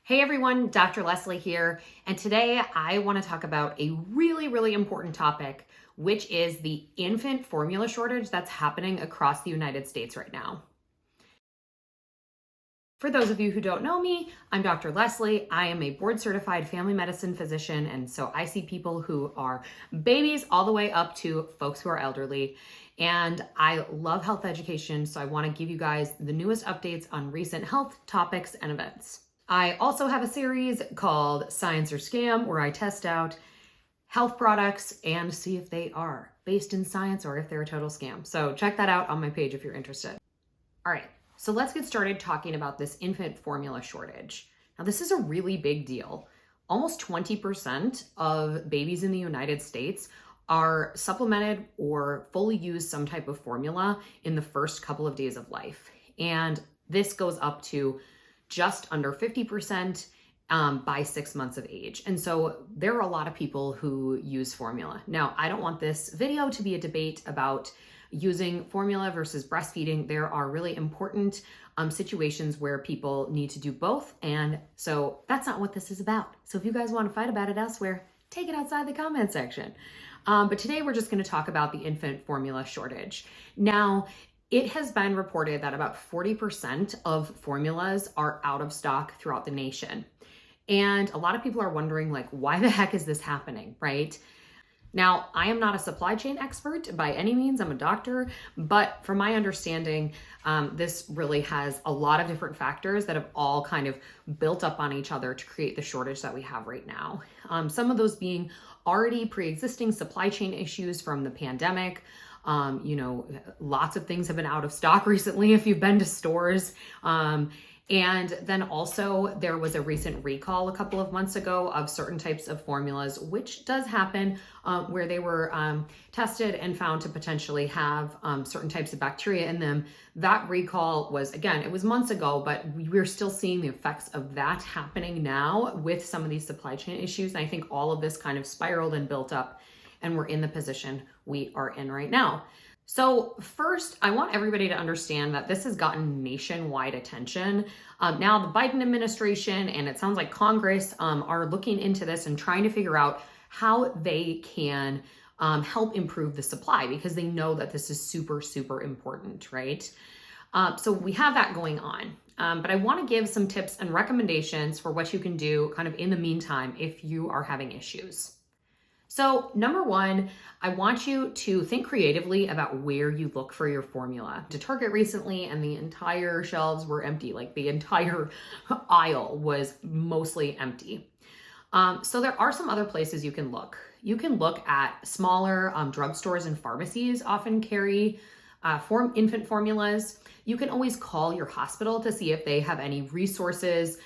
Hey everyone, Dr. Leslie here, and today I want to talk about a really important topic, which is the infant formula shortage that's happening across the United States right now. For those of you who don't know me, I'm Dr. Leslie. I am a board-certified family medicine physician, and so I see people who are babies all the way up to folks who are elderly. And I love health education, so I want to give you guys the newest updates on recent health topics and events. I also have a series called Science or Scam, where I test out health products and see if they are based in science or if they're a total scam. So check that out on my page if you're interested. All right, so let's get started talking about this infant formula shortage. Now, this is a really big deal. Almost 20% of babies in the United States are supplemented or fully use some type of formula in the first couple of days of life. And this goes up to just under 50% by 6 months of age. And so there are a lot of people who use formula. Now, I don't want this video to be a debate about using formula versus breastfeeding. There are really important situations where people need to do both. And so that's not what this is about. So if you guys want to fight about it elsewhere, take it outside the comment section. But today we're just going to talk about the infant formula shortage. Now, it has been reported that about 40% of formulas are out of stock throughout the nation. And a lot of people are wondering, like, why the heck is this happening, right? Now, I am not a supply chain expert by any means. I'm a doctor, but from my understanding, this really has a lot of different factors that have all kind of built up on each other to create the shortage that we have right now. Some of those being already pre-existing supply chain issues from the pandemic. Lots of things have been out of stock recently if you've been to stores. And then also there was a recent recall a couple of months ago of certain types of formulas, which does happen where they were tested and found to potentially have certain types of bacteria in them. That recall was, again, it was months ago, but we're still seeing the effects of that happening now with some of these supply chain issues. And I think all of this kind of spiraled and built up, and we're in the position we are in right now. So first, I want everybody to understand that this has gotten nationwide attention. Now the Biden administration, and it sounds like Congress, are looking into this and trying to figure out how they can help improve the supply, because they know that this is super important, right? So we have that going on. But I want to give some tips and recommendations for what you can do kind of in the meantime if you are having issues. So number one, I want you to think creatively about where you look for your formula. To Target recently, and the entire shelves were empty. Like the entire aisle was mostly empty. So there are some other places you can look. You can look at smaller drugstores and pharmacies often carry infant formulas. You can always call your hospital to see if they have any resources.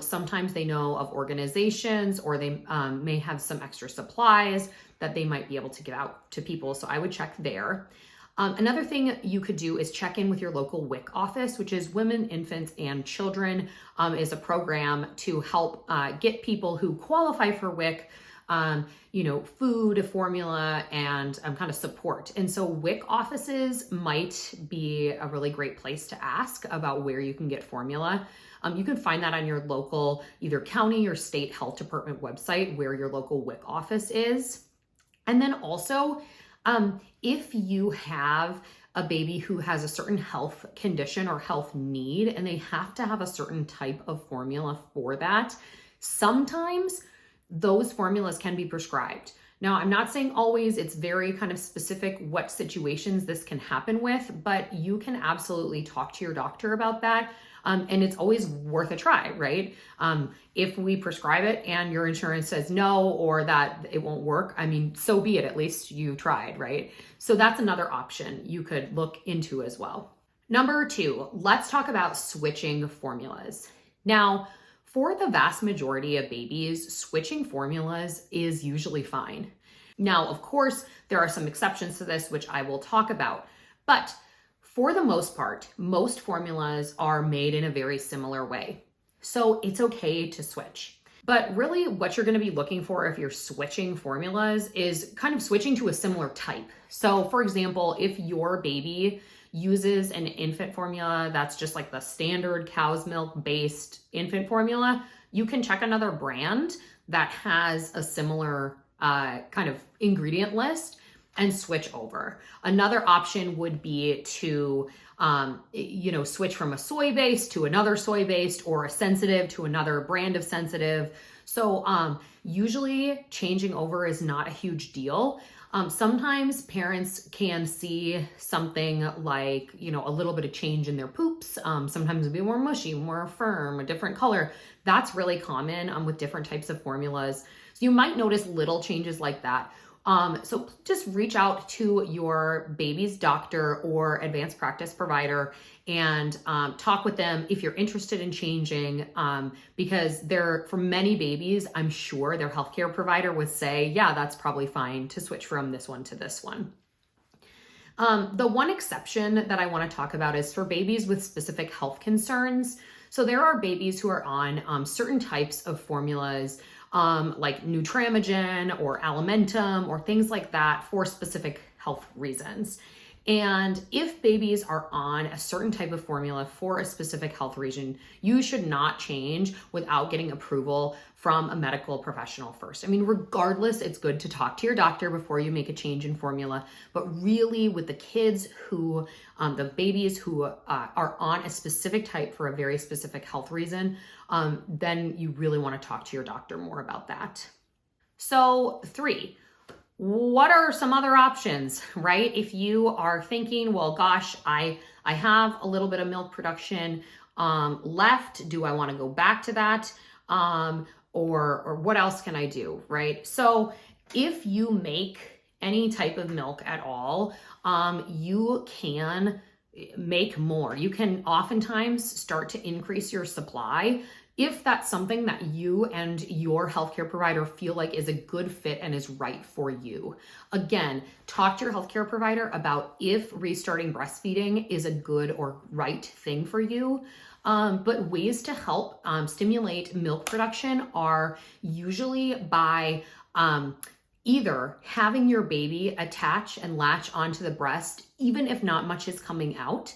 Sometimes they know of organizations, or they may have some extra supplies that they might be able to give out to people. So I would check there. Another thing you could do is check in with your local WIC office, which is Women, Infants, and Children, is a program to help get people who qualify for WIC food, formula, and kind of support. And so WIC offices might be a really great place to ask about where you can get formula. You can find that on your local, either county or state health department website, where your local WIC office is. And then also, if you have a baby who has a certain health condition or health need, and they have to have a certain type of formula for that, sometimes those formulas can be prescribed. Now, I'm not saying always, it's very kind of specific what situations this can happen with, but you can absolutely talk to your doctor about that. And it's always worth a try, right? If we prescribe it and your insurance says no, or that it won't work, I mean, so be it, at least you tried, right? So that's another option you could look into as well. Number two, let's talk about switching formulas. Now, for the vast majority of babies, switching formulas is usually fine. Now, of course, there are some exceptions to this, which I will talk about, but for the most part, most formulas are made in a very similar way. So it's okay to switch. But really what you're going to be looking for if you're switching formulas is kind of switching to a similar type. So for example, if your baby uses an infant formula that's just like the standard cow's milk based infant formula, you can check another brand that has a similar kind of ingredient list and switch over. Another option would be to switch from a soy-based to another soy-based, or a sensitive to another brand of sensitive. So usually changing over is not a huge deal. Sometimes parents can see something like, a little bit of change in their poops. Sometimes it'll be more mushy, more firm, a different color. That's really common with different types of formulas. So you might notice little changes like that. So just reach out to your baby's doctor or advanced practice provider and talk with them if you're interested in changing, because for many babies, I'm sure their healthcare provider would say, yeah, that's probably fine to switch from this one to this one. The one exception that I want to talk about is for babies with specific health concerns. So there are babies who are on certain types of formulas, like Nutramigen or Alimentum or things like that, for specific health reasons. And if babies are on a certain type of formula for a specific health reason, you should not change without getting approval from a medical professional first. I mean, regardless, it's good to talk to your doctor before you make a change in formula, but really with the kids who, the babies who are on a specific type for a very specific health reason, then you really want to talk to your doctor more about that. So 3, what are some other options, right? If you are thinking, well, gosh, I have a little bit of milk production left. Do I want to go back to that? Or what else can I do, right? So if you make any type of milk at all, you can make more. You can oftentimes start to increase your supply if that's something that you and your healthcare provider feel like is a good fit and is right for you. Again, talk to your healthcare provider about if restarting breastfeeding is a good or right thing for you. But ways to help stimulate milk production are usually by either having your baby attach and latch onto the breast, even if not much is coming out.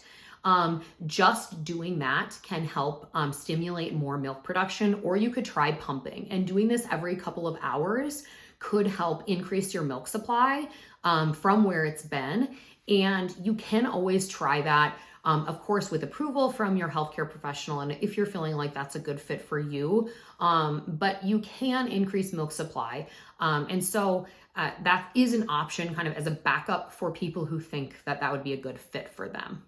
Just doing that can help stimulate more milk production, or you could try pumping, and doing this every couple of hours could help increase your milk supply from where it's been. And you can always try that, of course, with approval from your healthcare professional, and if you're feeling like that's a good fit for you, but you can increase milk supply. And so that is an option kind of as a backup for people who think that that would be a good fit for them.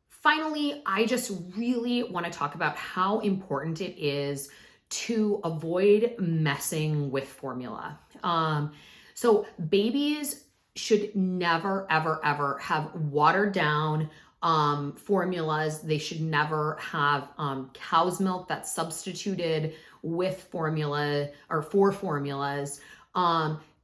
Finally, I just really want to talk about how important it is to avoid messing with formula. So babies should never, ever, ever have watered down formulas. They should never have cow's milk that's substituted with formula or for formulas.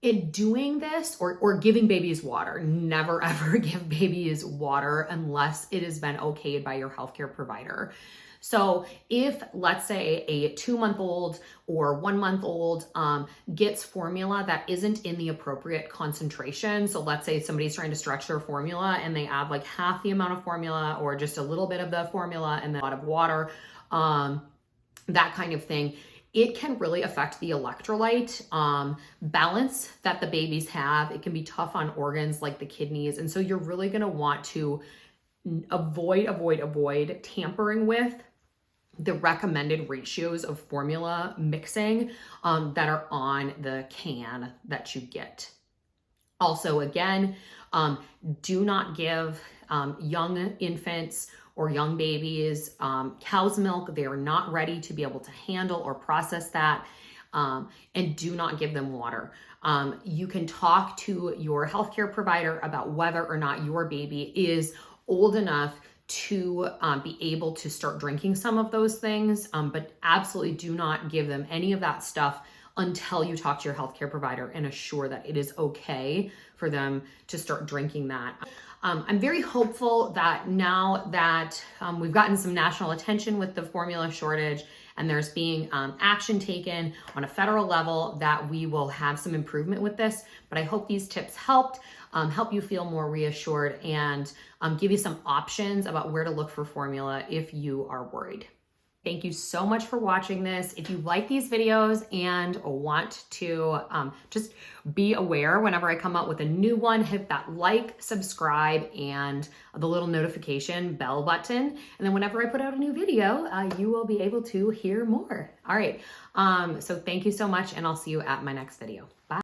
In doing this, or giving babies water, never ever give babies water unless it has been okayed by your healthcare provider. So if, let's say, a 2-month-old or 1-month-old gets formula that isn't in the appropriate concentration, so let's say somebody's trying to stretch their formula and they add like half the amount of formula or just a little bit of the formula and then a lot of water, that kind of thing, it can really affect the electrolyte balance that the babies have. It can be tough on organs like the kidneys. And so you're really gonna want to avoid tampering with the recommended ratios of formula mixing that are on the can that you get. Also, again, do not give young infants or young babies cow's milk. They are not ready to be able to handle or process that, and do not give them water. You can talk to your healthcare provider about whether or not your baby is old enough to be able to start drinking some of those things, but absolutely do not give them any of that stuff until you talk to your healthcare provider and assure that it is okay for them to start drinking that. I'm very hopeful that now that we've gotten some national attention with the formula shortage and there's being action taken on a federal level, that we will have some improvement with this. But I hope these tips helped, help you feel more reassured, and give you some options about where to look for formula if you are worried. Thank you so much for watching this. If you like these videos and want to just be aware whenever I come out with a new one, hit that like, subscribe, and the little notification bell button. And then whenever I put out a new video, you will be able to hear more. All right. So thank you so much, and I'll see you at my next video. Bye.